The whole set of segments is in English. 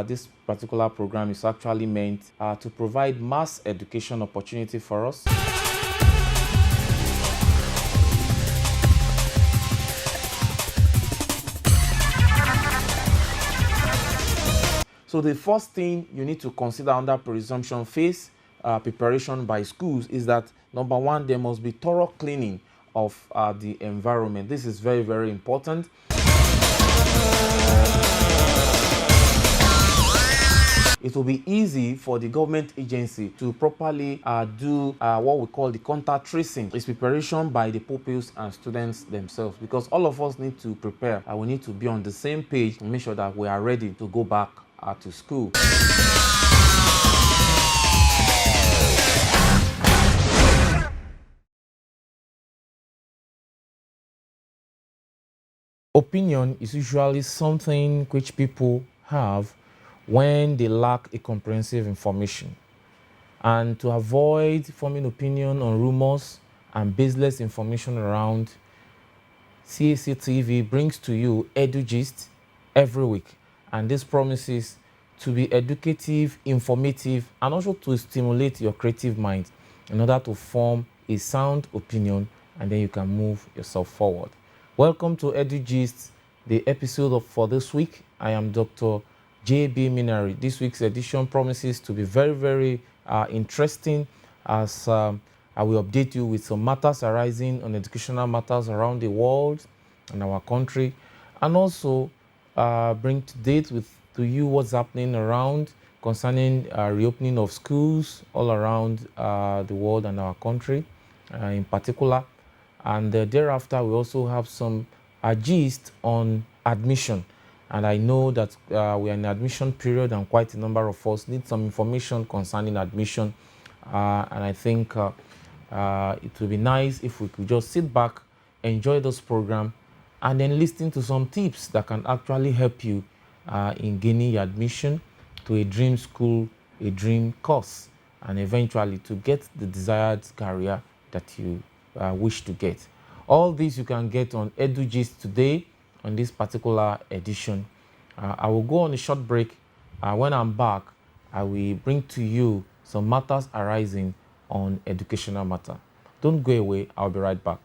This particular program is actually meant to provide mass education opportunity for us. So the first thing you need to consider under pre-resumption phase preparation by schools is that, number one, there must be thorough cleaning of the environment. This is very, very important. It will be easy for the government agency to properly do what we call the contact tracing. It's preparation by the pupils and students themselves, because all of us need to prepare. We need to be on the same page and make sure that we are ready to go back to school. Opinion is usually something which people have when they lack a comprehensive information. And to avoid forming opinion on rumors and baseless information around, CAC TV brings to you Edugist every week. And this promises to be educative, informative, and also to stimulate your creative mind in order to form a sound opinion, and then you can move yourself forward. Welcome to Edugist, the episode for this week. I am Dr. J.B. Minari. This week's edition promises to be very, very interesting, as I will update you with some matters arising on educational matters around the world and our country, and also bring to date to you what's happening around concerning reopening of schools all around the world and our country in particular. And thereafter, we also have some gist on admission. And I know that we are in admission period, and quite a number of us need some information concerning admission. And I think it would be nice if we could just sit back, enjoy this program, and then listen to some tips that can actually help you in gaining your admission to a dream school, a dream course, and eventually to get the desired career that you wish to get. All this you can get on Edugist today on this particular edition. I will go on a short break. When I'm back, I will bring to you some matters arising on educational matter. Don't go away. I'll be right back.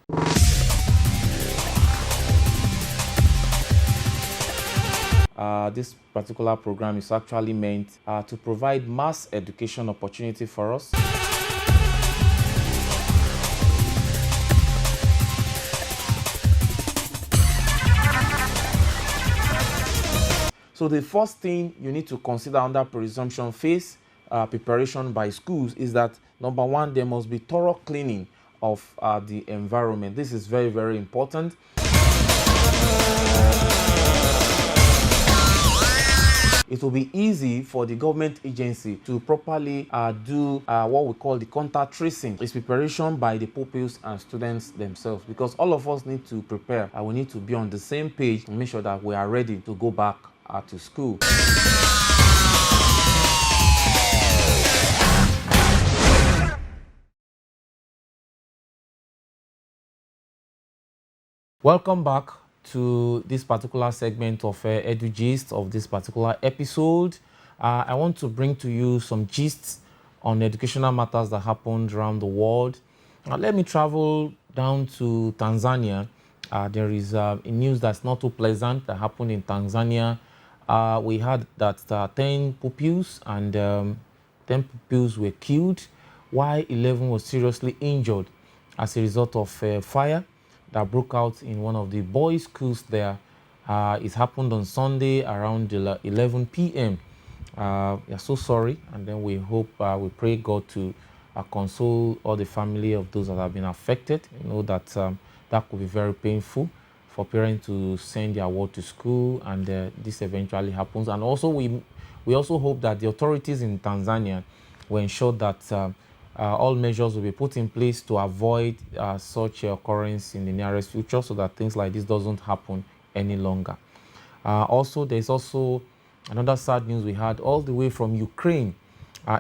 This particular program is actually meant to provide mass education opportunity for us. So the first thing you need to consider under pre-resumption phase preparation by schools is that, number one, there must be thorough cleaning of the environment. This is very, very important. It will be easy for the government agency to properly do what we call the contact tracing. It's preparation by the pupils and students themselves, because all of us need to prepare. We need to be on the same page and make sure that we are ready to go back to school. Welcome back to this particular segment of Edugist of this particular episode. I want to bring to you some gists on educational matters that happened around the world. Let me travel down to Tanzania. There is a news that's not too pleasant that happened in Tanzania. We heard that 10 pupils and 10 pupils were killed, while 11 were seriously injured as a result of fire that broke out in one of the boys' schools there. It happened on Sunday around 11 p.m. We are so sorry, and then we hope, we pray God to console all the family of those that have been affected. You know that that could be very painful for parents to send their ward to school, and this eventually happens. And also we also hope that the authorities in Tanzania will ensure that all measures will be put in place to avoid such occurrence in the nearest future, so that things like this doesn't happen any longer. Also, there's also another sad news we had all the way from Ukraine.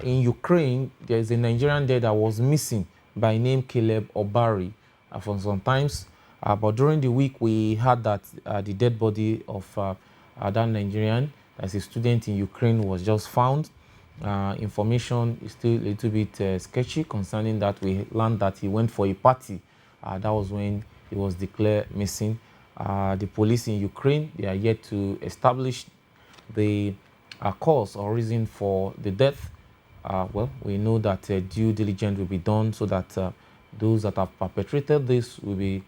In Ukraine, there's a Nigerian there that was missing by name Caleb Obari for some times. But during the week, we heard that the dead body of that Nigerian as a student in Ukraine was just found. Information is still a little bit sketchy concerning that. We learned that he went for a party. That was when he was declared missing. The police in Ukraine, they are yet to establish the cause or reason for the death. Well, we know that due diligence will be done so that those that have perpetrated this will be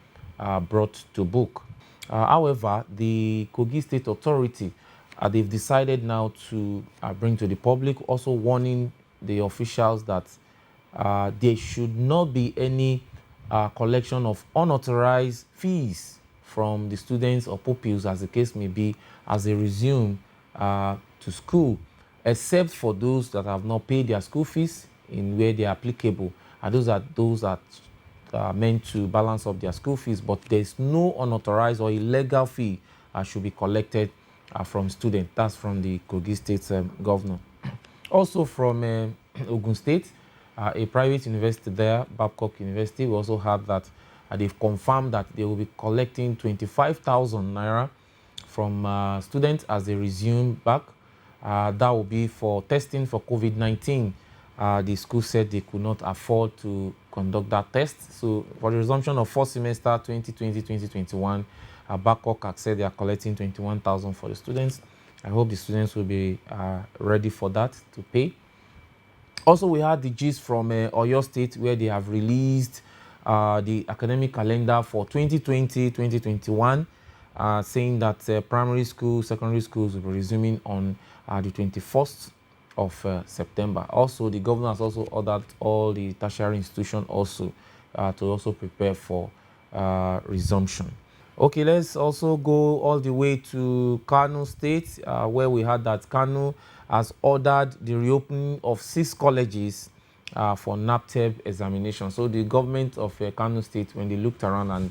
brought to book. However, the Kogi State Authority, they've decided now to bring to the public, also warning the officials that there should not be any collection of unauthorized fees from the students or pupils, as the case may be, as they resume to school, except for those that have not paid their school fees in where they are applicable. And those that are meant to balance up their school fees, but there's no unauthorized or illegal fee should be collected from students. That's from the Kogi State governor. Also from Ogun State, a private university there, Babcock University, we also have that they've confirmed that they will be collecting 25,000 naira from students as they resume back. That will be for testing for COVID-19. The school said they could not afford to conduct that test. So for the resumption of first semester 2020-2021, Babcock said they are collecting 21,000 for the students. I hope the students will be ready for that to pay. Also, we had the gist from Oyo State, where they have released the academic calendar for 2020-2021, saying that primary schools, secondary schools will be resuming on the 21st of September. Also, the governor has also ordered all the tertiary institutions also to also prepare for resumption. Okay, let's also go all the way to Kano State, where we had that Kano has ordered the reopening of 6 colleges for NAPTEB examination. So the government of Kano State, when they looked around and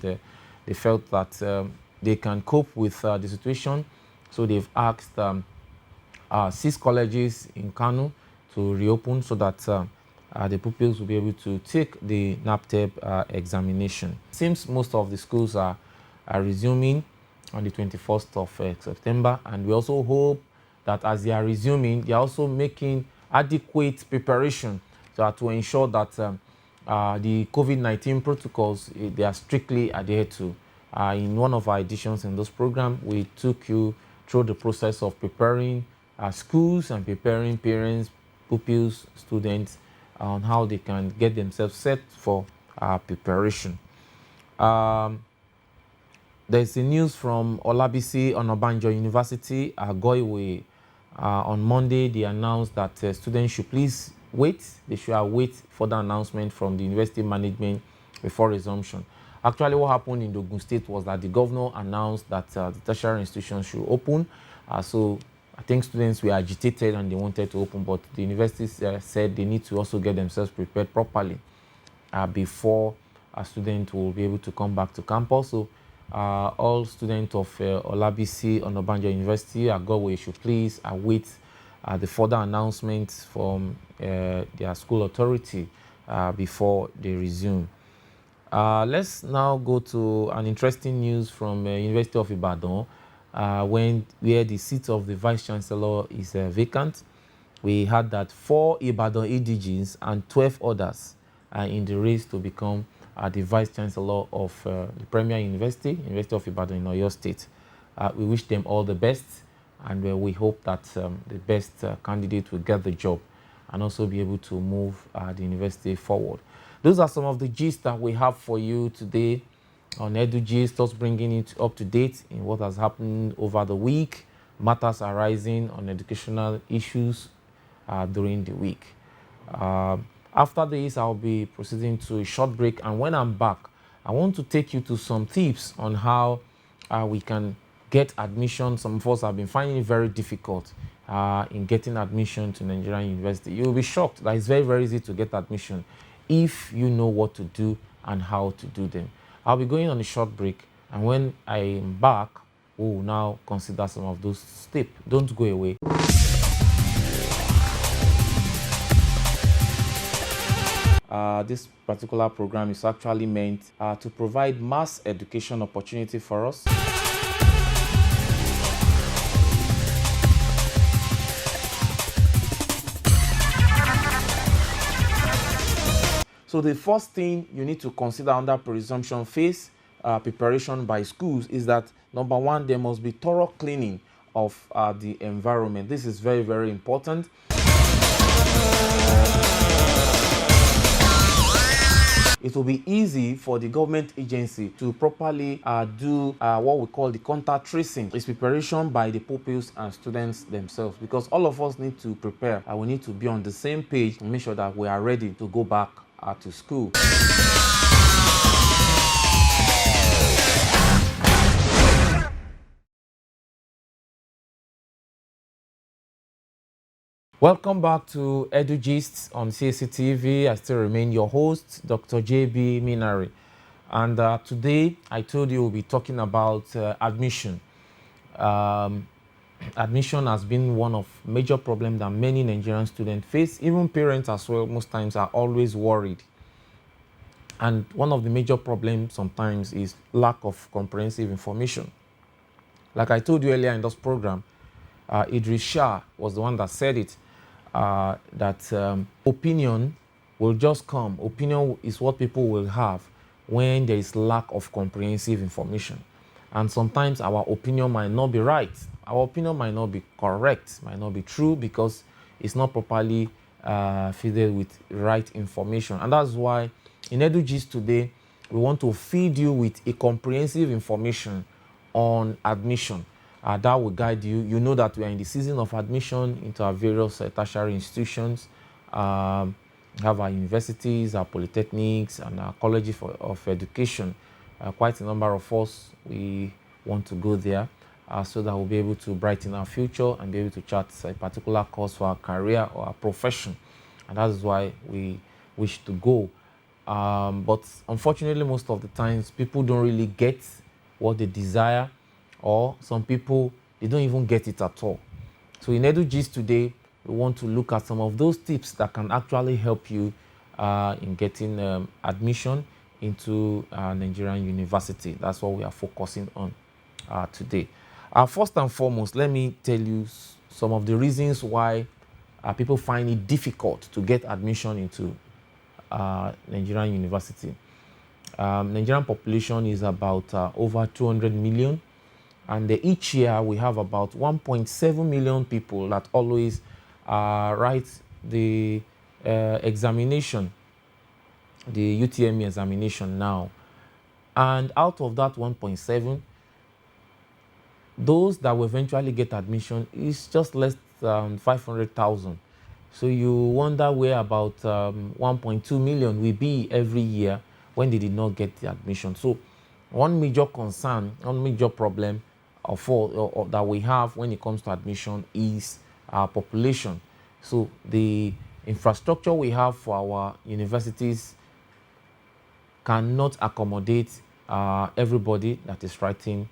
they felt that they can cope with the situation, so they've asked 6 colleges in Kano to reopen so that the pupils will be able to take the NAPTEB examination. It seems most of the schools are resuming on the 21st of September, and we also hope that as they are resuming, they are also making adequate preparation to ensure that the COVID-19 protocols they are strictly adhered to. In one of our editions in this program, we took you through the process of preparing schools and preparing parents, pupils, students on how they can get themselves set for preparation. There's a news from Olabisi Onabanjo University, Agoiwe. On Monday, they announced that students should please wait. They should await further announcement from the university management before resumption. Actually, what happened in Ogun State was that the governor announced that the tertiary institutions should open. So I think students were agitated and they wanted to open, but the universities said they need to also get themselves prepared properly before a student will be able to come back to campus. So all students of Olabisi Onabanjo University, Agowe, should please await the further announcements from their school authority before they resume. Let's now go to an interesting news from University of Ibadan, where the seat of the Vice Chancellor is vacant. We had that 4 Ibadan Edigists and 12 others are in the race to become the Vice Chancellor of the Premier University, University of Ibadan in Oyo State. We wish them all the best, and we hope that the best candidate will get the job and also be able to move the university forward. Those are some of the gist that we have for you today on Edugist, us bringing it up to date in what has happened over the week, matters arising on educational issues during the week. After this, I'll be proceeding to a short break, and when I'm back, I want to take you to some tips on how we can get admission. Some of us have been finding it very difficult in getting admission to Nigerian University. You'll be shocked that it's very, very easy to get admission if you know what to do and how to do them. I'll be going on a short break, and when I am back, we'll now consider some of those steps. Don't go away. This particular program is actually meant to provide mass education opportunity for us. So the first thing you need to consider under pre-resumption phase preparation by schools is that number one, there must be thorough cleaning of the environment. This is very, very important. It will be easy for the government agency to properly do what we call the contact tracing. It's preparation by the pupils and students themselves, because all of us need to prepare and we need to be on the same page and make sure that we are ready to go back to school. Welcome back to Edugist on CAC I still remain your host, Dr. JB Minari. And today, I told you we'll be talking about admission. Admission has been one of major problems that many Nigerian students face. Even parents as well, most times, are always worried. And one of the major problems sometimes is lack of comprehensive information. Like I told you earlier in this program, Idris was the one that said it, that opinion will just come. Opinion is what people will have when there is lack of comprehensive information. And sometimes our opinion might not be right. Our opinion might not be correct, might not be true, because it's not properly filled with right information. And that's why in Edugist today, we want to feed you with a comprehensive information on admission. That will guide you. You know that we are in the season of admission into our various tertiary institutions. We have our universities, our polytechnics, and our colleges of education. Quite a number of us, we want to go there so that we'll be able to brighten our future and be able to chart a particular course for our career or our profession. And that is why we wish to go. But unfortunately, most of the times, people don't really get what they desire, or some people, they don't even get it at all. So in Edugist today, we want to look at some of those tips that can actually help you in getting admission into Nigerian university. That's what we are focusing on today. First and foremost, let me tell you some of the reasons why people find it difficult to get admission into Nigerian university. Nigerian population is about over 200 million. And each year we have about 1.7 million people that always write the examination, the UTME examination now. And out of that 1.7, those that will eventually get admission is just less than 500,000. So you wonder where about 1.2 million will be every year when they did not get the admission. So one major concern, one major problem that we have when it comes to admission is our population. So the infrastructure we have for our universities cannot accommodate everybody that is writing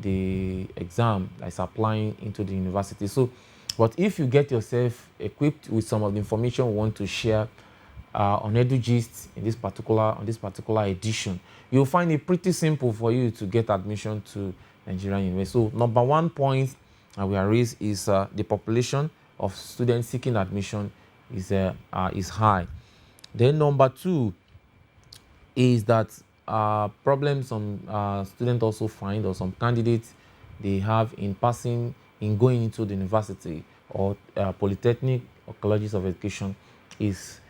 the exam, that is applying into the university. So, but if you get yourself equipped with some of the information we want to share on Edugist on this particular edition, you'll find it pretty simple for you to get admission to Nigerian university. So number one point we are raised is the population of students seeking admission is high. Then number two is that problems some students also find, or some candidates they have in passing, in going into the university or polytechnic or colleges of education, is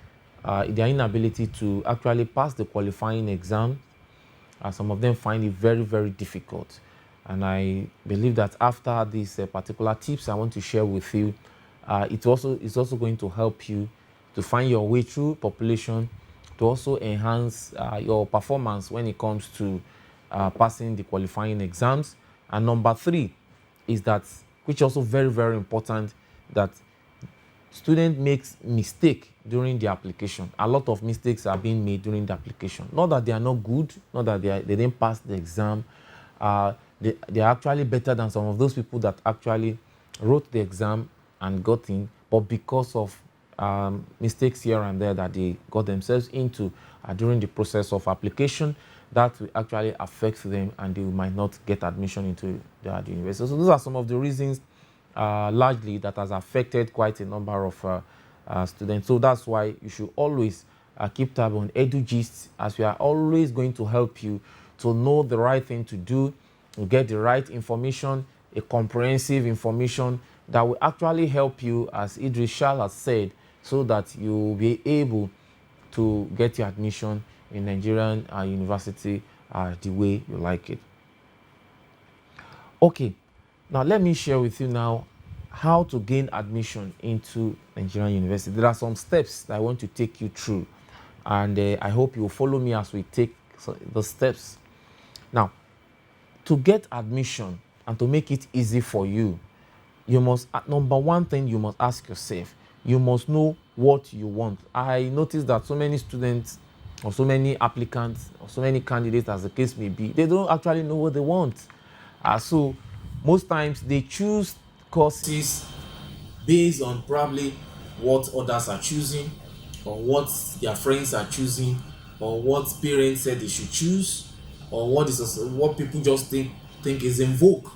their inability to actually pass the qualifying exam. Some of them find it very, very difficult. And I believe that after these particular tips I want to share with you, it's also going to help you to find your way through population, to also enhance your performance when it comes to passing the qualifying exams. And number three is that, which is also very, very important, that student makes mistake during the application. A lot of mistakes are being made during the application. Not that they are not good, not that they didn't pass the exam. They are actually better than some of those people that actually wrote the exam and got in, but because of mistakes here and there that they got themselves into during the process of application, that will actually affect them and they might not get admission into the university. So those are some of the reasons largely that has affected quite a number of students. So that's why you should always keep tab on Edugist, as we are always going to help you to know the right thing to do, to get the right information, a comprehensive information that will actually help you, as Idris has said, so that you will be able to get your admission in Nigerian university the way you like it. Okay, now let me share with you now how to gain admission into Nigerian university. There are some steps that I want to take you through, and I hope you will follow me as we take the steps. Now, to get admission and to make it easy for you, you must, number one thing you must ask yourself, you must know what you want. I noticed that so many students or so many applicants or so many candidates, as the case may be, they don't actually know what they want. So most times they choose courses based on probably what others are choosing, or what their friends are choosing, or what parents said they should choose, or what people just think is in vogue.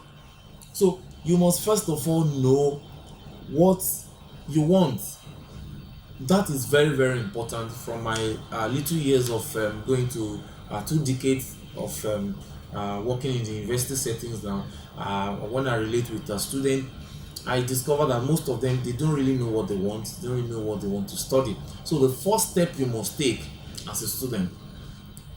So you must first of all know what you want. That is very, very important. From my little years of going to 2 decades of working in the university settings now, when I relate with a student, I discovered that most of them, they don't really know what they want, they don't really know what they want to study. So the first step you must take as a student,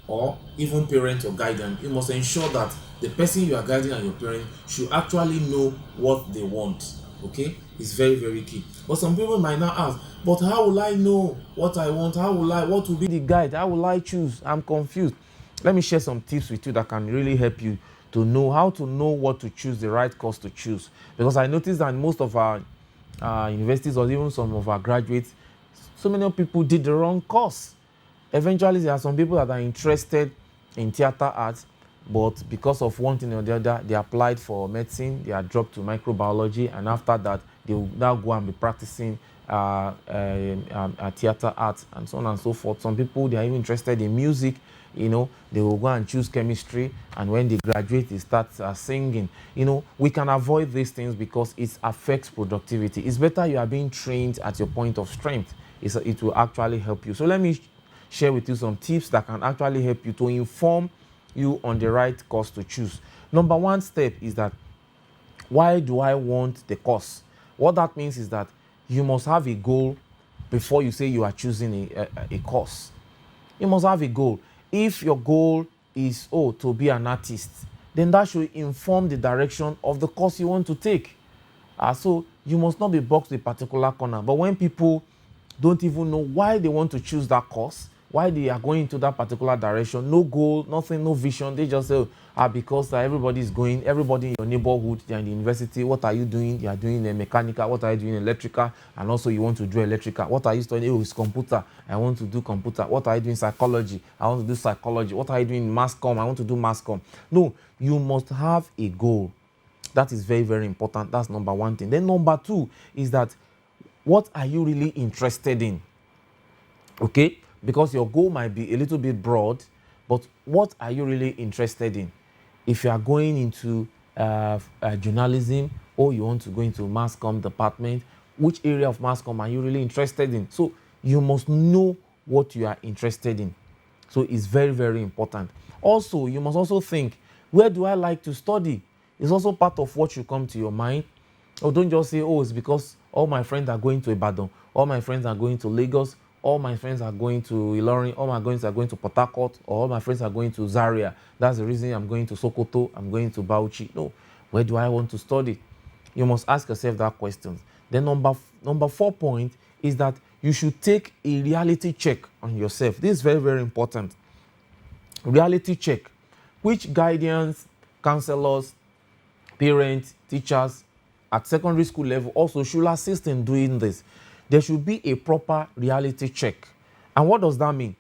or even parent or guardian, you must ensure that the person you are guiding and your parent should actually know what they want. Okay, it's very, very key. But some people might now ask, but how will I know what I want? What will be the guide? How will I choose? I'm confused. Let me share some tips with you that can really help you to know how to know what to choose, the right course to choose. Because I noticed that most of our universities, or even some of our graduates, so many people did the wrong course. Eventually, there are some people that are interested in theater arts, but because of one thing or the other, they applied for medicine, they are dropped to microbiology, and after that, they will now go and be practicing theater arts and so on and so forth. Some people, they are even interested in music, they will go and choose chemistry, and when they graduate, they start singing. We can avoid these things because it affects productivity. It's better you are being trained at your point of strength. It will actually help you. So let me share with you some tips that can actually help you to inform you on the right course to choose. Number one step is that, why do I want the course? What that means is that you must have a goal before you say you are choosing a course. You must have a goal. If your goal is to be an artist, then that should inform the direction of the course you want to take. So you must not be boxed in a particular corner. But when people don't even know why they want to choose that course, why they are going into that particular direction, no goal, nothing, no vision, they just say, because everybody is going, everybody in your neighborhood, they're in the university, what are you doing? You are doing mechanical, what are you doing? Electrical, and also you want to do electrical. What are you studying? It's computer, I want to do computer. What are you doing? Psychology, I want to do psychology. What are you doing? Mass comm, I want to do mass comm. No, you must have a goal. That is very, very important. That's number one thing. Then number two is that, what are you really interested in? Okay, because your goal might be a little bit broad, but what are you really interested in? If you are going into journalism, or you want to go into mass comm department, which area of mass comm are you really interested in? So you must know what you are interested in. So it's very, very important. Also, you must also think, where do I like to study? It's also part of what should come to your mind. Or don't just say, it's because all my friends are going to Ibadan, all my friends are going to Lagos, all my friends are going to Ilorin, all my friends are going to Port Harcourt, or all my friends are going to Zaria. That's the reason I'm going to Sokoto, I'm going to Bauchi. No, where do I want to study? You must ask yourself that question. Then number 4 point is that you should take a reality check on yourself. This is very, very important. Reality check. Which guardians, counselors, parents, teachers at secondary school level also should assist in doing this. There should be a proper reality check. And what does that mean?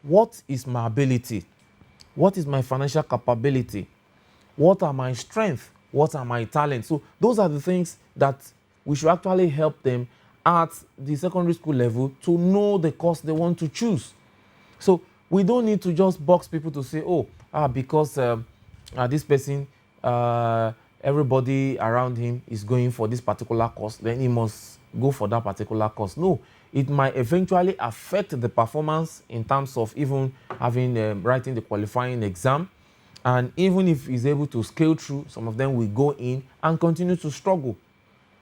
What is my ability? What is my financial capability? What are my strengths? What are my talents? So those are the things that we should actually help them at the secondary school level to know the course they want to choose. So we don't need to just box people to say, because this person everybody around him is going for this particular course, then he must go for that particular course. No, it might eventually affect the performance in terms of even having writing the qualifying exam. And even if he's able to scale through, some of them will go in and continue to struggle.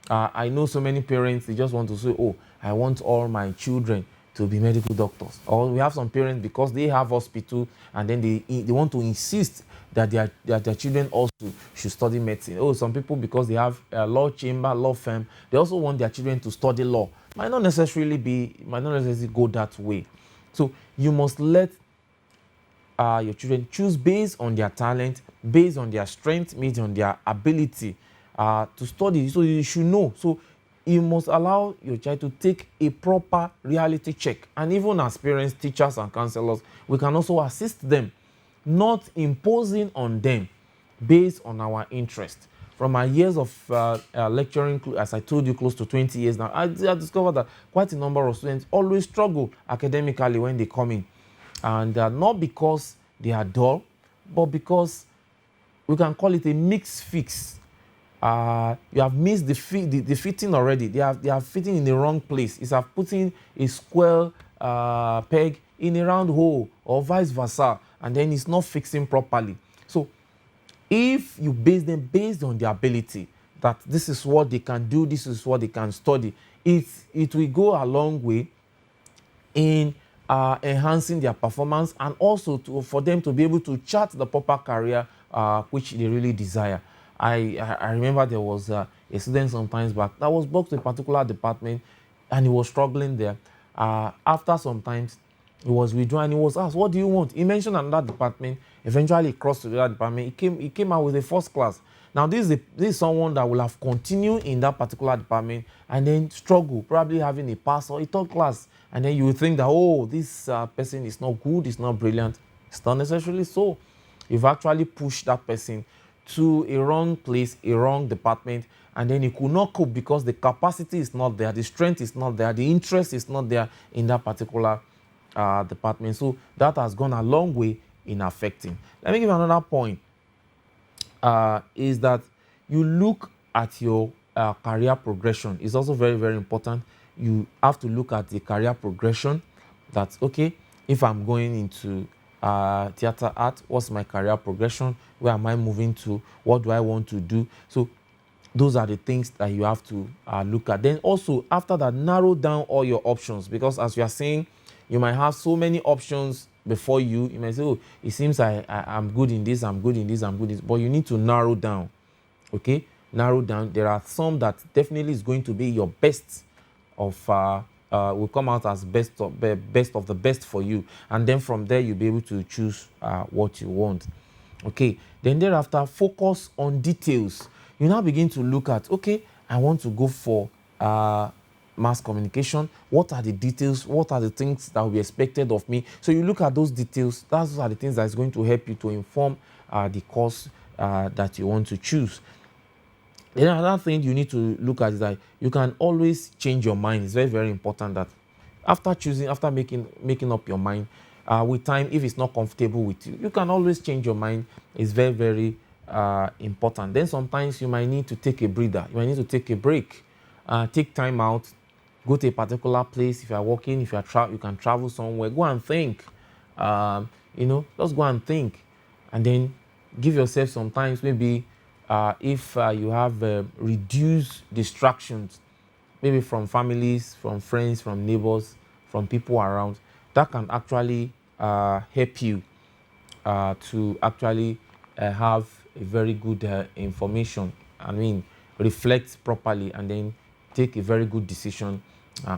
I know so many parents, they just want to say, oh, I want all my children to be medical doctors. Or we have some parents, because they have hospital, and then they want to insist that their children also should study medicine. Oh, some people, because they have a law chamber, law firm, they also want their children to study law. Might not necessarily go that way. So you must let your children choose based on their talent, based on their strength, based on their ability to study. So you should know. So you must allow your child to take a proper reality check. And even as parents, teachers, and counselors, we can also assist them, not imposing on them based on our interest. From my years of lecturing, as I told you, close to 20 years now, I discovered that quite a number of students always struggle academically when they come in. And not because they are dull, but because we can call it a mixed fix. You have missed the fitting already. They are fitting in the wrong place. It's like putting a square peg in a round hole, or vice versa, and then it's not fixing properly. So if you base them based on their ability, that this is what they can do, this is what they can study, it will go a long way in enhancing their performance, and also for them to be able to chart the proper career which they really desire. I remember there was a student sometimes back that was booked to a particular department, and he was struggling there. After some times, he was withdrawn, and he was asked, what do you want? He mentioned another department. Eventually he crossed to the other department. He came out with a first class. Now this is someone that will have continued in that particular department and then struggle, probably having a pass or a third class. And then you would think that, oh, this person is not good, it's not brilliant. It's not necessarily so. You've actually pushed that person to a wrong place, a wrong department, and then he could not cope because the capacity is not there, the strength is not there, the interest is not there in that particular department. So that has gone a long way in affecting. Let me give you another point. Is that you look at your career progression. It's also very, very important. You have to look at the career progression. That's okay. If I'm going into theater art, what's my career progression? Where am I moving to? What do I want to do? So those are the things that you have to look at. Then also, after that, narrow down all your options, because as you are saying, you might have so many options before you. You might say, oh, it seems I'm good in this, I'm good in this, I'm good in this. But you need to narrow down. Okay? Narrow down. There are some that definitely is going to be your best of will come out as best of the best for you. And then from there, you'll be able to choose what you want. Okay? Then thereafter, focus on details. You now begin to look at, okay, I want to go for mass communication. What are the details? What are the things that will be expected of me? So you look at those details. Those are the things that is going to help you to inform the course that you want to choose. Then another thing you need to look at is that you can always change your mind. It's very, very important that after making up your mind, with time, if it's not comfortable with you, you can always change your mind. It's very, very important. Then sometimes you might need to take a breather. You might need to take a break, take time out, go to a particular place. If you are working, if you are you can travel somewhere. Go and think. Just go and think, and then give yourself some time. Maybe if you have reduced distractions, maybe from families, from friends, from neighbors, from people around, that can actually help you to actually have a very good information. I mean, reflect properly and then take a very good decision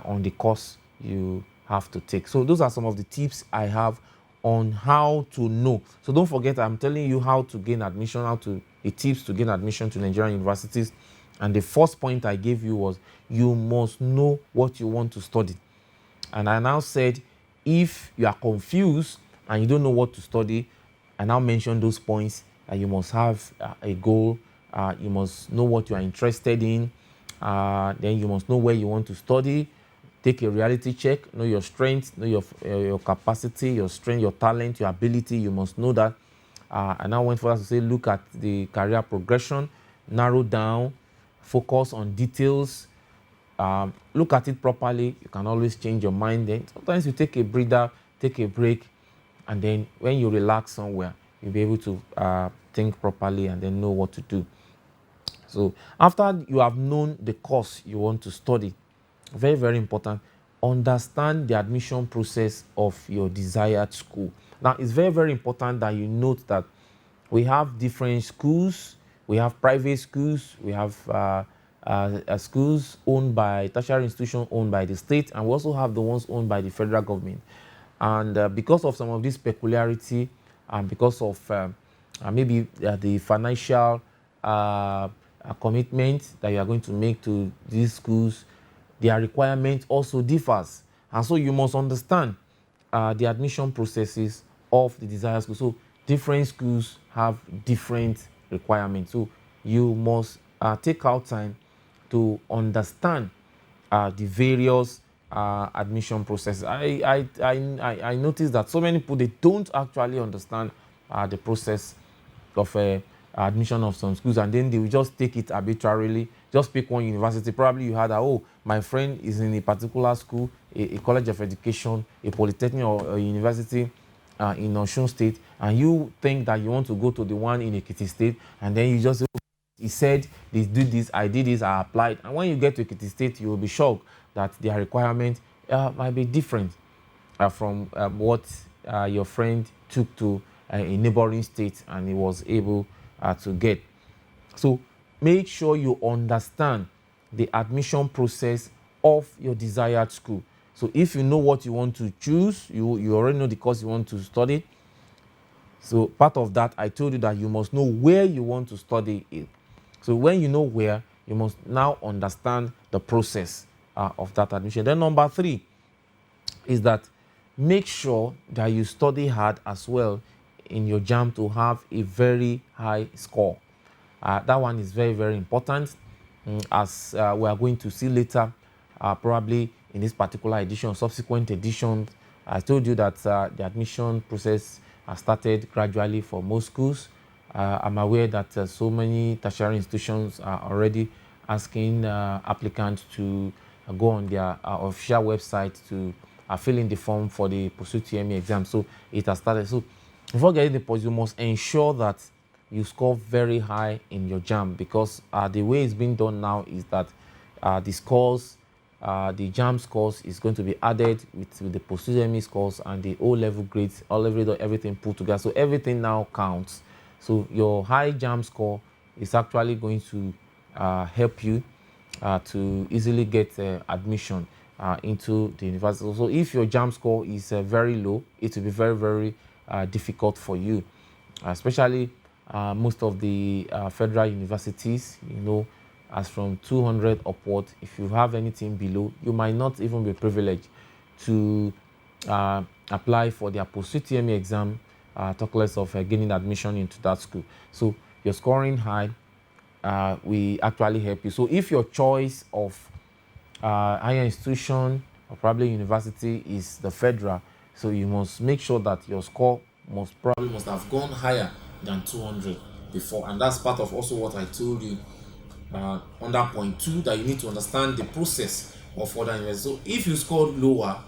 on the course you have to take. So those are some of the tips I have on how to know. So don't forget, I'm telling you how to gain admission, the tips to gain admission to Nigerian universities. And the first point I gave you was you must know what you want to study. And I now said, if you are confused and you don't know what to study, I now mentioned those points that you must have a goal, you must know what you are interested in, then you must know where you want to study, take a reality check, know your strengths, know your capacity, your strength, your talent, your ability. You must know that. And I went further to say, look at the career progression. narrow down, focus on details, look at it properly. You can always change your mind. Then sometimes you take a breather, take a break, and then when you relax somewhere, you'll be able to think properly and then know what to do. So after you have known the course you want to study, very, very important, understand the admission process of your desired school. Now, it's very, very important that you note that we have different schools. We have private schools. We have schools owned by tertiary institutions owned by the state, and we also have the ones owned by the federal government. And because of some of this peculiarity, and because of maybe the financial commitment that you are going to make to these schools, their requirement also differs. And so you must understand the admission processes of the desired school. So different schools have different requirements. So you must take out time to understand the various admission processes. I noticed that so many people, they don't actually understand the process of admission of some schools, and then they will just take it arbitrarily, just pick one university. Probably you heard that, oh, my friend is in a particular school, a college of education, a polytechnic or a university in Osun State, and you think that you want to go to the one in Ekiti State, and then you just say, oh, he said they did this, I did this, I applied. And when you get to Ekiti State, you will be shocked that their requirement might be different from what your friend took to a neighboring state and he was able to get. So make sure you understand the admission process of your desired school. So if you know what you want to choose, you already know the course you want to study. So part of that, I told you that you must know where you want to study it. So when you know where, you must now understand the process of that admission. Then number 3 is that make sure that you study hard as well in your JAM to have a very high score. That one is very, very important, as we are going to see later, probably in this particular edition, subsequent editions. I told you that the admission process has started gradually for most schools. I'm aware that so many tertiary institutions are already asking applicants to go on their official website to fill in the form for the pursuit TME exam. So it has started. So before getting the post, you must ensure that you score very high in your JAM, because the way it's being done now is that the scores, the JAM scores is going to be added with the post-UTME scores and the O-level grades, everything put together. So everything now counts. So your high JAM score is actually going to help you to easily get admission into the university. So if your JAM score is very low, it will be very, very difficult for you, especially most of the federal universities, as from 200 upward. If you have anything below, you might not even be privileged to apply for their post-UTME exam, talk less of gaining admission into that school. So your scoring high will actually help you. So if your choice of higher institution or probably university is the federal, so you must make sure that your score must have gone higher than 200 before. And that's part of also what I told you under point 2, that you need to understand the process of other universities. So if you scored lower,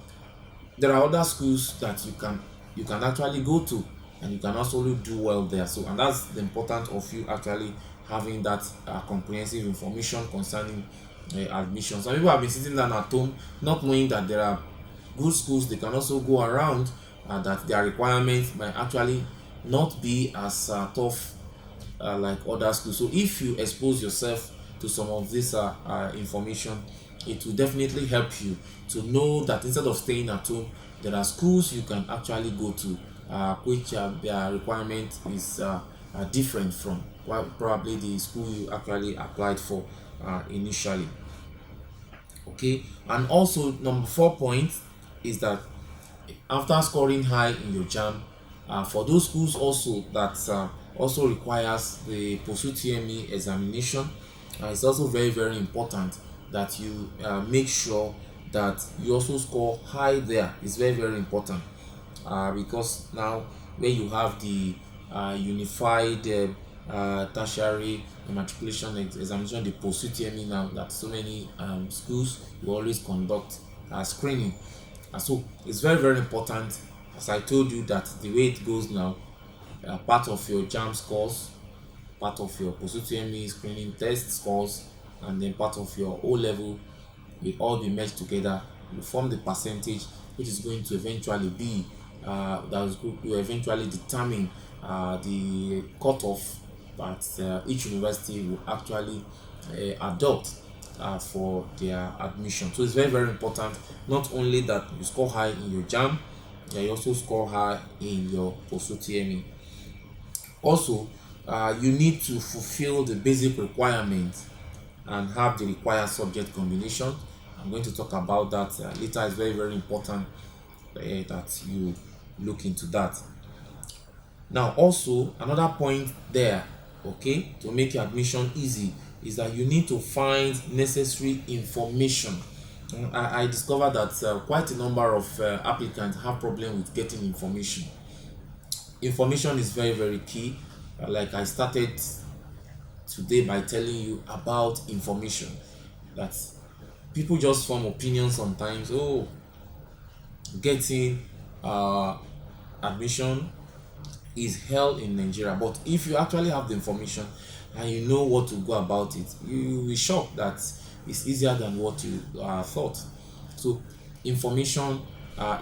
there are other schools that you can actually go to, and you can also do well there. So, and that's the importance of you actually having that comprehensive information concerning admission. Some people have been sitting down at home not knowing that there are good schools they can also go around, and that their requirements might actually not be as tough like other schools. So if you expose yourself to some of this information, it will definitely help you to know that instead of staying at home, there are schools you can actually go to which their requirement is different from probably the school you actually applied for initially. Okay, and also number 4 point is that after scoring high in your JAM, for those schools also that also requires the post-UTME examination, it's also very, very important that you make sure that you also score high there. It's very, very important because now when you have the unified tertiary matriculation examination, the post-UTME now that so many schools will always conduct screening. And so it's very, very important, as I told you, that the way it goes now, part of your JAM scores, part of your post-UTME screening test scores, and then part of your O level will all be merged together. You form the percentage which is going to eventually be that is going to eventually determine the cutoff that each university will actually adopt for their admission. So it's very, very important, not only that you score high in your JAM, you also score high in your post-UTME. Also, you need to fulfill the basic requirements and have the required subject combination. I'm going to talk about that later. It's very, very important that you look into that. Now, also another point there, okay, to make your admission easy, is that you need to find necessary information. I discovered that quite a number of applicants have problem with getting information. Information is very, very key. Like I started today by telling you about information, that people just form opinions sometimes. Oh, getting admission is hell in Nigeria, but if you actually have the information and you know what to go about it, you will be shocked that it's easier than what you thought. So information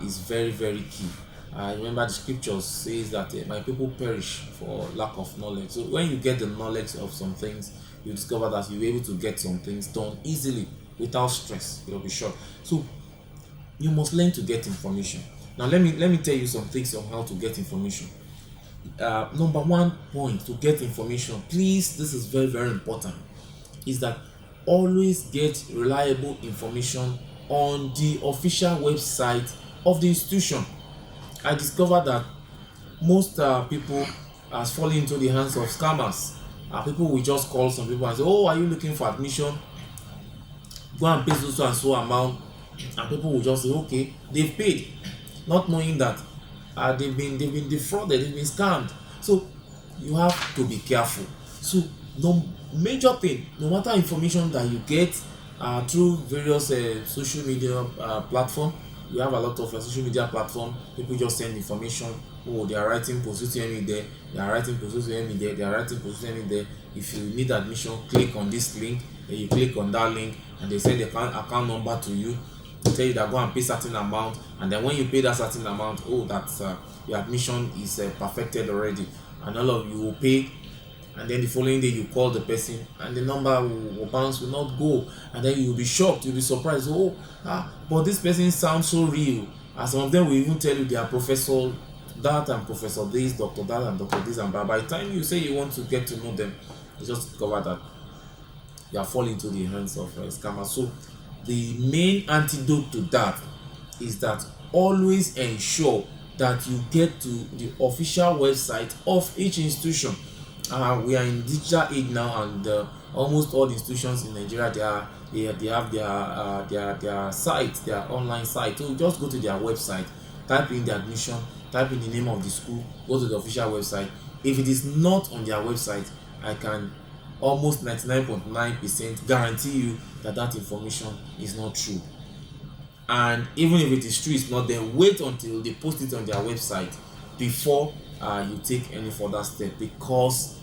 is very, very key. I remember the scriptures says that my people perish for lack of knowledge. So when you get the knowledge of some things, you discover that you're able to get some things done easily without stress. You'll be sure. So you must learn to get information. Now let me tell you some things on how to get information. Number one point to get information, please, this is very, very important, is that always get reliable information on the official website of the institution. I discovered that most people has fallen into the hands of scammers. People will just call some people and say, oh, are you looking for admission? Go and pay so and so amount, and people will just say, okay, they've paid, not knowing that they've been defrauded, they've been scammed. So you have to be careful. So the major thing, no matter information that you get through various social media platform, we have a lot of social media platform. People just send information. Oh, they are writing post-UTME there, they are writing post-UTME there, they are writing post-UTME there. If you need admission, click on this link, then you click on that link, and they send the account number to you, to tell you that go and pay certain amount, and then when you pay that certain amount, oh, that's your admission is perfected already, and all of you will pay. And then the following day you call the person and the number will bounce, will not go, and then you'll be shocked, you'll be surprised. Oh, but this person sounds so real. And some of them will even tell you they are professor that and professor this, doctor that and doctor this, and by the time you say you want to get to know them, you just discover that you are falling into the hands of scammers. So the main antidote to that is that always ensure that you get to the official website of each institution. We are in digital age now, and almost all the institutions in Nigeria, they have their site, their online site. So just go to their website, type in the admission, type in the name of the school, go to the official website. If it is not on their website, I can almost 99.9% guarantee you that that information is not true. And even if it is true, it's not, then wait until they post it on their website before you take any further step, because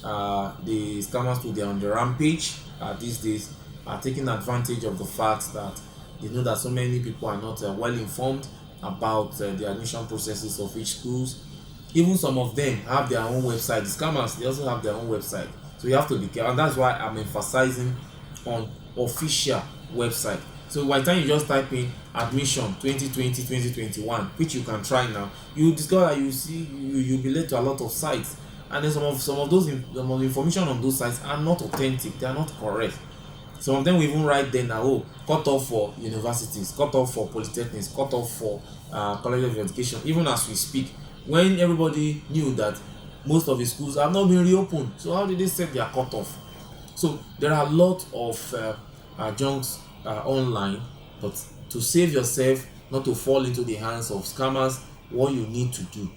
the scammers too, they're on the rampage these days, are taking advantage of the fact that they know that so many people are not well informed about the admission processes of each schools. Even some of them have their own website. The scammers, they also have their own website, so you have to be careful, and that's why I'm emphasizing on official website. So by the time you just type in admission 2020-2021, which you can try now, you discover that you'll be led to a lot of sites, and then some of those information on those sites are not authentic, they are not correct. Some of them will even write there now, oh, cut off for universities, cut off for polytechnics, cut off for college of education, even as we speak, when everybody knew that most of the schools have not been reopened. So how did they set their cut off? So there are a lot of junks online, but to save yourself, not to fall into the hands of scammers, what you need to do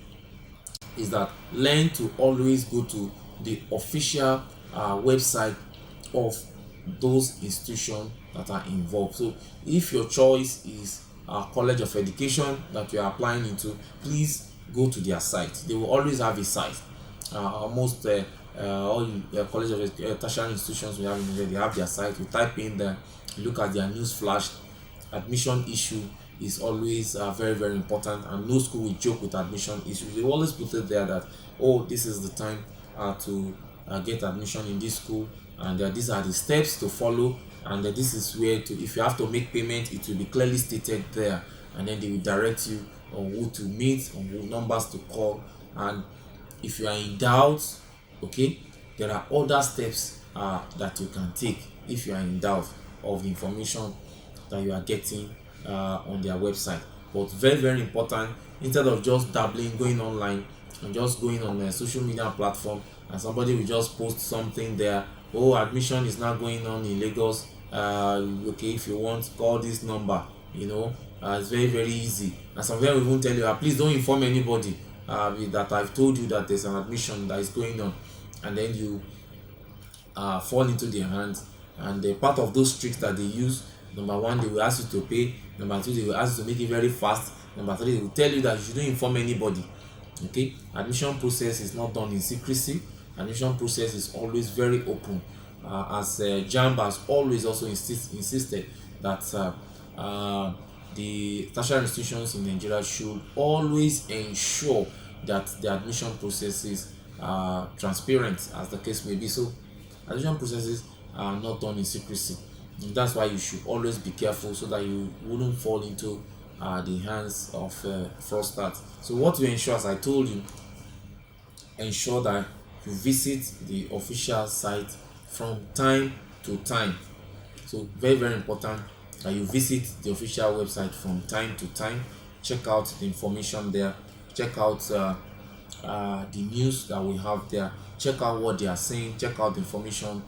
is that learn to always go to the official website of those institutions that are involved. So if your choice is a college of education that you are applying into, please go to their site. They will always have a site. Almost all college of tertiary institutions we have in Nigeria, they have their site. You type in there, look at their news flash. Admission issue is always very very important, and no school will joke with admission issues. They always put it there that, oh, this is the time to get admission in this school, and these are the steps to follow, and this is where to, if you have to make payment, it will be clearly stated there, and then they will direct you on who to meet, on who numbers to call. And if you are in doubt, okay, there are other steps that you can take if you are in doubt of the information that you are getting on their website. But very very important, instead of just dabbling, going online and just going on a social media platform, and somebody will just post something there, oh, admission is not going on in Lagos, okay, if you want, call this number, it's very very easy. And some of them will even tell you, please don't inform anybody that I've told you that there's an admission that is going on, and then you fall into their hands. And part of those tricks that they use, number one, they will ask you to pay. Number two, they will ask you to make it very fast. Number three, they will tell you that you shouldn't inform anybody. Okay, admission process is not done in secrecy. Admission process is always very open, as JAMB has always also insisted that the tertiary institutions in Nigeria should always ensure that the admission processes are transparent, as the case may be. So admission processes are not done in secrecy. And that's why you should always be careful, so that you wouldn't fall into the hands of fraudsters. So what to ensure, as I told you, ensure that you visit the official site from time to time. So very very important that you visit the official website from time to time. Check out the information there, check out the news that we have there, check out what they are saying, check out the information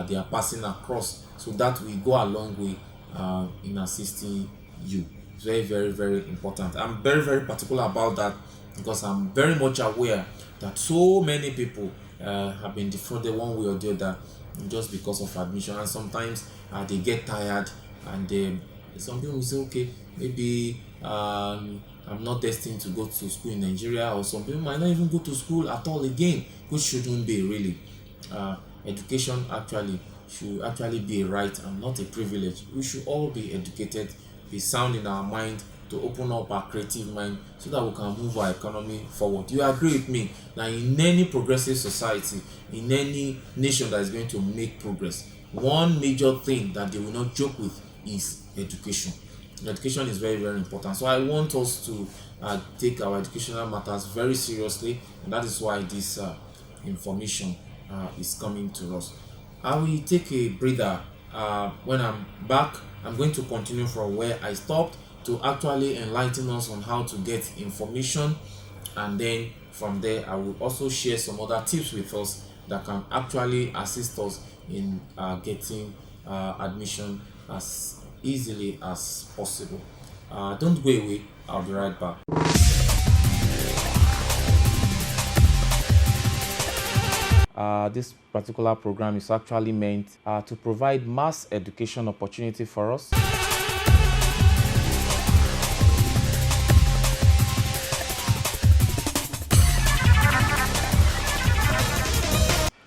they are passing across, so that we go a long way in assisting you. Very very very important. I'm very very particular about that, because I'm very much aware that so many people have been defrauded one way or the other, just because of admission. And sometimes they get tired, and some people will say, okay, maybe I'm not destined to go to school in Nigeria, or some people might not even go to school at all again, which shouldn't be really. Education should actually be a right and not a privilege. We should all be educated, be sound in our mind, to open up our creative mind, so that we can move our economy forward. You agree with me that in any progressive society, in any nation that is going to make progress, one major thing that they will not joke with is education. Education is very very important. So I want us to take our educational matters very seriously, and that is why this information is coming to us. I will take a breather. When I'm back, I'm going to continue from where I stopped, to actually enlighten us on how to get information, and then from there I will also share some other tips with us that can actually assist us in getting admission as easily as possible. Don't go away, I'll be right back. This particular program is actually meant to provide mass education opportunity for us.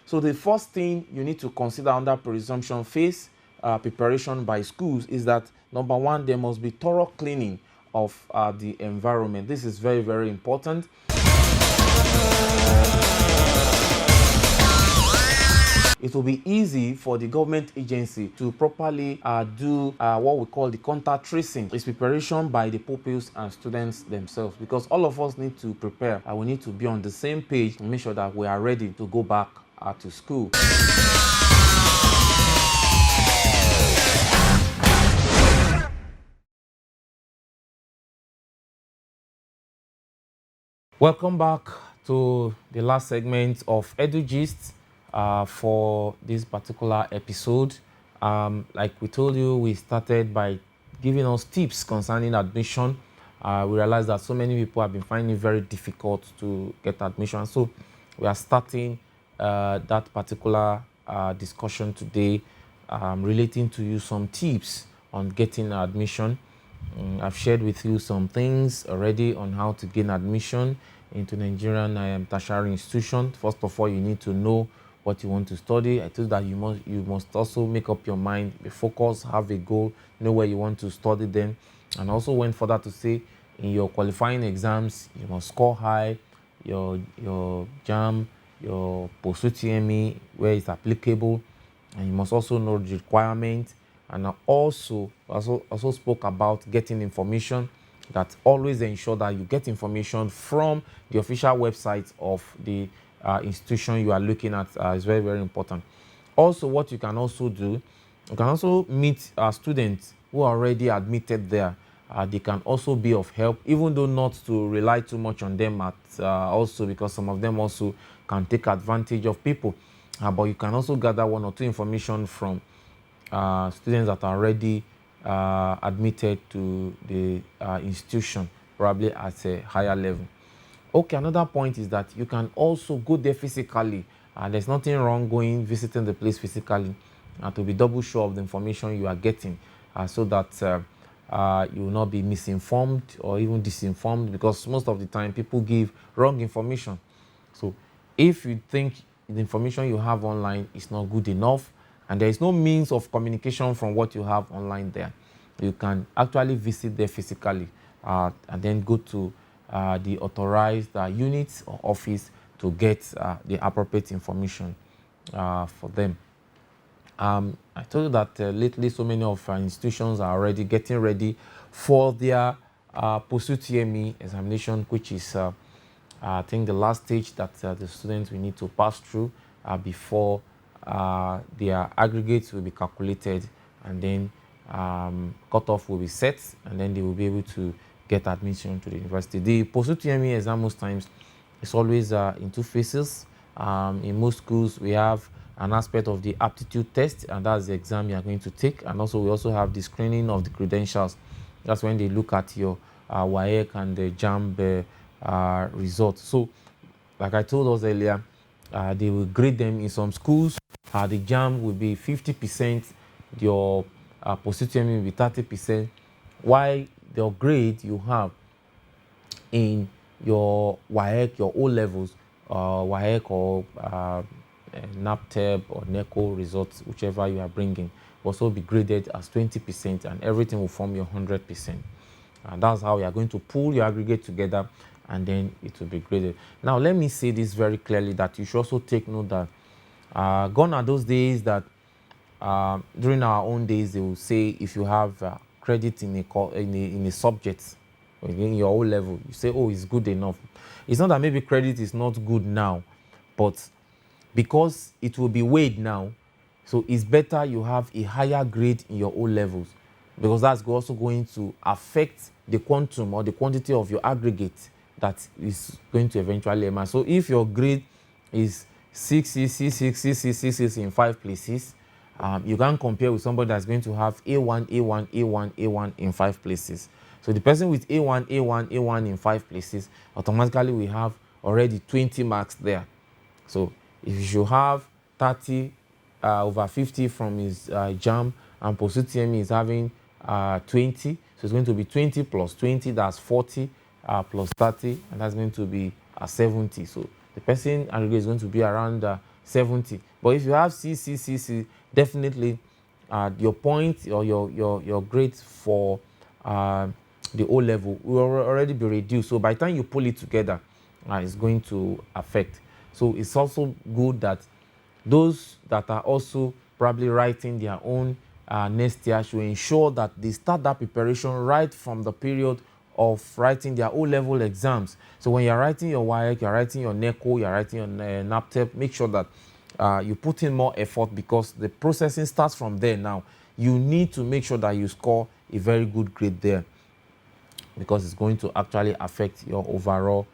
So the first thing you need to consider under presumption phase preparation by schools is that, number one, there must be thorough cleaning of the environment. This is very very important. It will be easy for the government agency to properly do what we call the contact tracing. It's preparation by the pupils and students themselves, because all of us need to prepare, and we need to be on the same page to make sure that we are ready to go back to school. Welcome back to the last segment of Edugist for this particular episode. Like we told you, we started by giving us tips concerning admission. We realized that so many people have been finding it very difficult to get admission. So we are starting that particular discussion today, relating to you some tips on getting admission. I've shared with you some things already on how to gain admission into Nigerian tertiary institution. First of all, you need to know what you want to study. I told that you must also make up your mind, be focused, have a goal, know where you want to study then, and also went further to say in your qualifying exams you must score high, your JAM, your post-UTME where it's applicable, and you must also know the requirement. And I also spoke about getting information, that always ensure that you get information from the official website of the institution you are looking at. Is very, very important. Also, what you can also do, you can also meet students who are already admitted there. They can also be of help, even though not to rely too much on them at also, because some of them also can take advantage of people. But you can also gather one or two information from students that are already admitted to the institution, probably at a higher level. Okay, another point is that you can also go there physically. There's nothing wrong going visiting the place physically to be double sure of the information you are getting, so that you will not be misinformed or even disinformed, because most of the time people give wrong information. So if you think the information you have online is not good enough and there is no means of communication from what you have online there, you can actually visit there physically, and then go to the authorized units or office to get the appropriate information for them. I told you that lately so many of our institutions are already getting ready for their post-UTME examination, which is I think the last stage that the students will need to pass through before their aggregates will be calculated, and then cutoff will be set, and then they will be able to get admission to the university. The post-UTME exam most times is always in two phases. In most schools, we have an aspect of the aptitude test, and that's the exam you are going to take. And also, we also have the screening of the credentials. That's when they look at your WAEC and the JAMB results. So, like I told us earlier, they will grade them in some schools. The JAM will be 50%, your post-UTME will be 30%, while the grade you have in your WAEC, your O levels, WAEC or NAPTEB or NECO results, whichever you are bringing, will also be graded as 20%, and everything will form your 100%. And that's how you are going to pull your aggregate together, and then it will be graded. Now, let me say this very clearly, that you should also take note that gone are those days that during our own days, they will say if you have credit in a subject in your O level, you say, oh, it's good enough. It's not that maybe credit is not good now, but because it will be weighed now, so it's better you have a higher grade in your O levels, because that's also going to affect the quantum or the quantity of your aggregate that is going to eventually emerge. So if your grade is 6 in 5 places, you can compare with somebody that's going to have A1, A1, A1, A1 in 5 places. So the person with A1, A1, A1 in 5 places, automatically we have already 20 marks there. So if you should have 30 over 50 from his JAM, and post-UTME is having 20, so it's going to be 20 plus 20, that's 40, plus 30, and that's going to be 70. So the person aggregate is going to be around 70. But if you have C, definitely your point or your grades for the O level will already be reduced. So by the time you pull it together, it's going to affect. So it's also good that those that are also probably writing their own next year should ensure that they start that preparation right from the period of writing their O-level exams. So when you're writing your WAEC, you're writing your NECO, you're writing your NAPTEP, make sure that you put in more effort, because the processing starts from there now. You need to make sure that you score a very good grade there, because it's going to actually affect your overall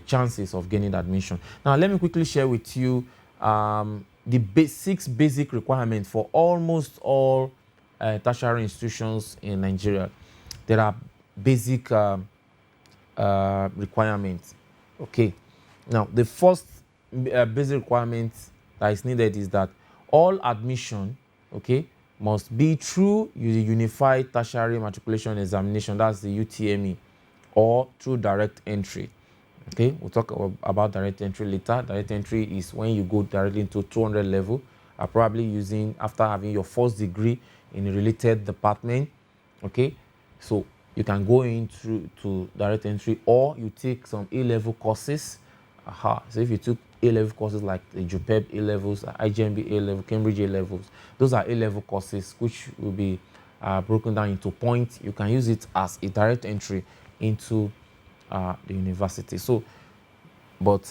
chances of gaining admission. Now, let me quickly share with you the 6 basic requirements for almost all tertiary institutions in Nigeria. There are basic requirements. Okay. Now, the first basic requirement that is needed is that all admission, okay, must be through the Unified Tertiary Matriculation Examination, that's the UTME, or through direct entry. Okay, we'll talk about direct entry later. Direct entry is when you go directly into 200 level, probably using after having your first degree in a related department. Okay, so you can go in through to direct entry, or you take some A-level courses. So if you took A-level courses like the JUPEB A-levels, IGMB A-level, Cambridge A-levels, those are A-level courses which will be broken down into points. You can use it as a direct entry into the university. So, but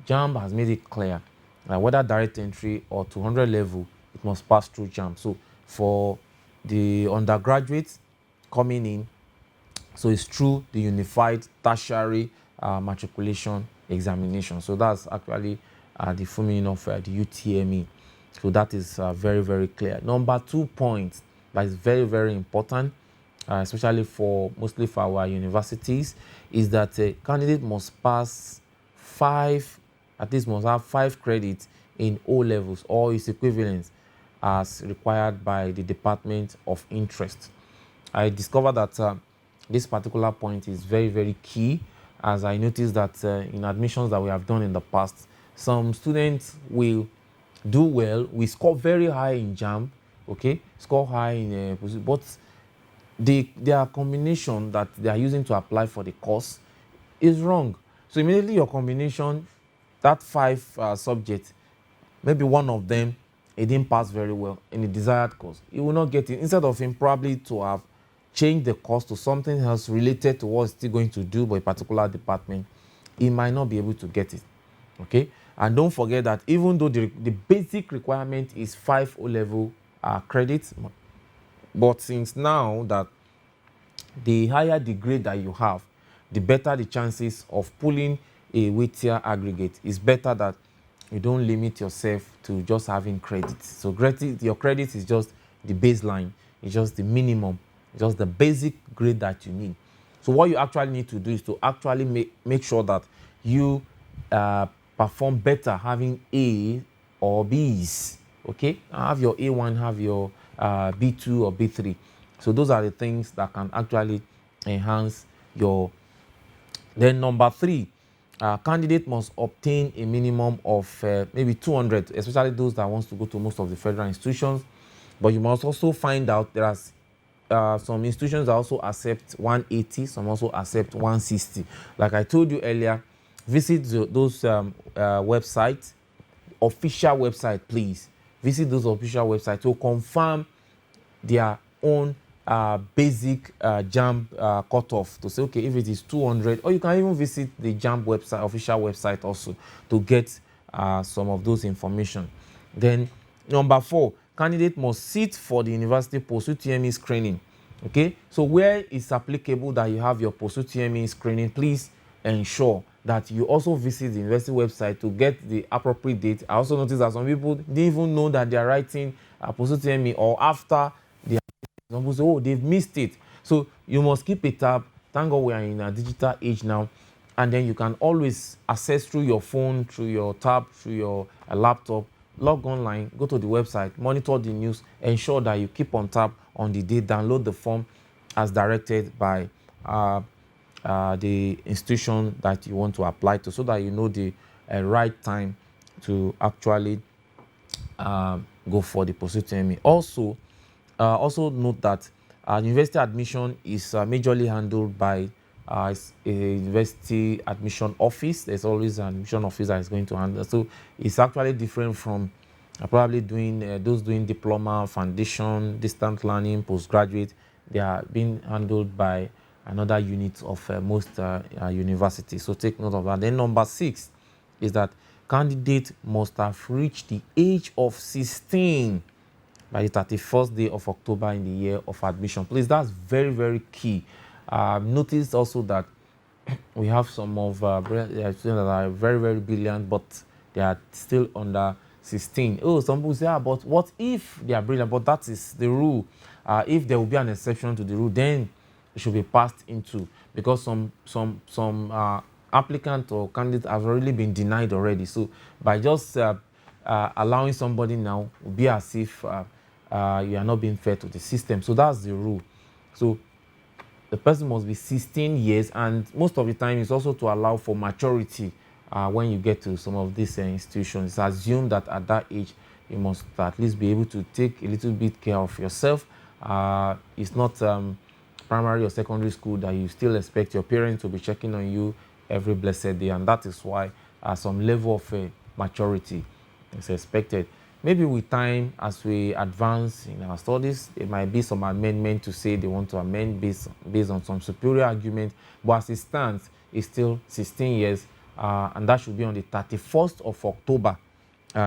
JAMB has made it clear that whether direct entry or 200 level, it must pass through JAMB. So for the undergraduates coming in, so it's through the Unified Tertiary Matriculation Examination. So that's actually the full meaning of the UTME. So that is very, very clear. Number 2 point that is very, very important, especially mostly for our universities, is that a candidate must pass at least must have 5 credits in O levels or its equivalent as required by the Department of Interest. I discovered that this particular point is very, very key, as I noticed that in admissions that we have done in the past, some students will do well, we score very high in JAMB, okay, score high in but their combination that they are using to apply for the course is wrong. So immediately your combination, that 5 subjects, maybe one of them, it didn't pass very well in the desired course, you will not get it. Instead of him probably to have changed the course to something else related to what he's still going to do by a particular department, he might not be able to get it. Okay, and don't forget that even though the basic requirement is 5 O-level credits, but since now that the higher the grade that you have, the better the chances of pulling a weightier aggregate. It's better that you don't limit yourself to just having credits. So your credit is just the baseline, it's just the minimum, it's just the basic grade that you need. So what you actually need to do is to actually make sure that you perform better having A or B's. Okay, have your A1, have your B2 or B3. So those are the things that can actually enhance your. Then number 3, candidate must obtain a minimum of maybe 200, especially those that wants to go to most of the federal institutions. But you must also find out there are some institutions that also accept 180, some also accept 160. Like I told you earlier, visit those websites, official website, please. Visit those official websites to confirm their own basic JAMB cutoff, to say, okay, if it is 200, or you can even visit the JAMB website, official website also, to get some of those information. Then number 4, candidate must sit for the university post-UTME screening. Okay, so where it's applicable that you have your post-UTME screening, please ensure that you also visit the university website to get the appropriate date. I also noticed that some people didn't even know that they are writing post-UTME, or after they some people say, oh, they've missed it. So you must keep a tab. Thank God we are in a digital age now, and then you can always access through your phone, through your tab, through your laptop, log online, go to the website, monitor the news, ensure that you keep on tab on the day, download the form as directed by the institution that you want to apply to, so that you know the right time to actually go for the post-UTME. Also note that university admission is majorly handled by a university admission office. There's always an admission office that is going to handle. So it's actually different from probably doing those doing diploma, foundation, distant learning, postgraduate. They are being handled by another unit of most universities. So take note of that. Then number 6 is that candidate must have reached the age of 16 by the 31st day of October in the year of admission. Please, that's very, very key. Notice also that we have some of students that are very, very brilliant, but they are still under 16. Oh, some people say, but what if they are brilliant? But that is the rule. If there will be an exception to the rule, then it should be passed into, because some applicant or candidate has already been denied already. So by just allowing somebody now, will be as if you are not being fair to the system. So that's the rule. So the person must be 16 years, and most of the time it's also to allow for maturity when you get to some of these institutions. It's assumed that at that age you must at least be able to take a little bit care of yourself. It's not primary or secondary school that you still expect your parents to be checking on you every blessed day, and that is why some level of maturity is expected. Maybe with time, as we advance in our studies, there might be some amendment to say they want to amend based on some superior argument, but as it stands, it's still 16 years, and that should be on the 31st of October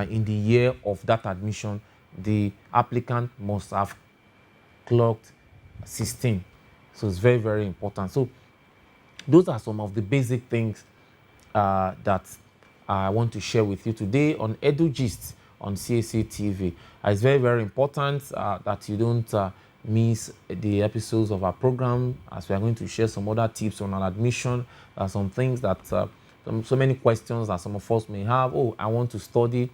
in the year of that admission. The applicant must have clocked 16. So it's very, very important. So those are some of the basic things that I want to share with you today on Edugist on CAC TV. It's very, very important that you don't miss the episodes of our program, as we are going to share some other tips on an admission, some things that so many questions that some of us may have. Oh, I want to study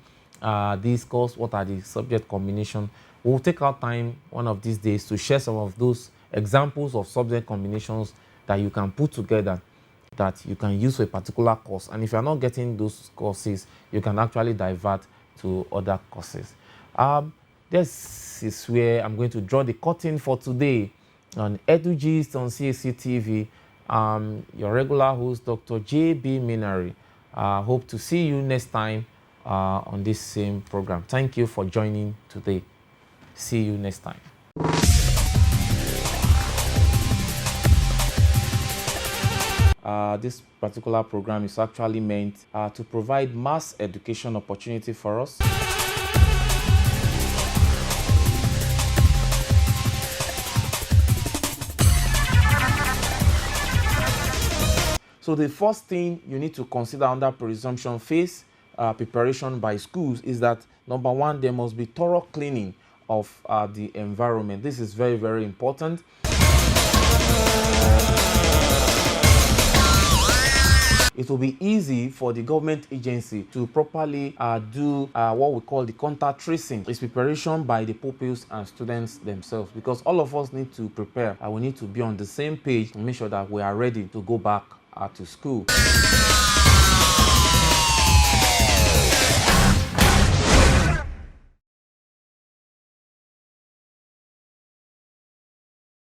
this course. What are the subject combination? We'll take our time one of these days to share some of those examples of subject combinations that you can put together, that you can use for a particular course. And if you're not getting those courses, you can actually divert to other courses. This is where I'm going to draw the curtain for today on Edugist on CAC TV. Your regular host, Dr. J.B. Minari. Hope to see you next time on this same program. Thank you for joining today. See you next time. This particular program is actually meant to provide mass education opportunity for us. So the first thing you need to consider under presumption phase preparation by schools is that, number one, there must be thorough cleaning of the environment. This is very, very important. It will be easy for the government agency to properly do what we call the contact tracing. It's preparation by the pupils and students themselves, because all of us need to prepare and we need to be on the same page to make sure that we are ready to go back to school.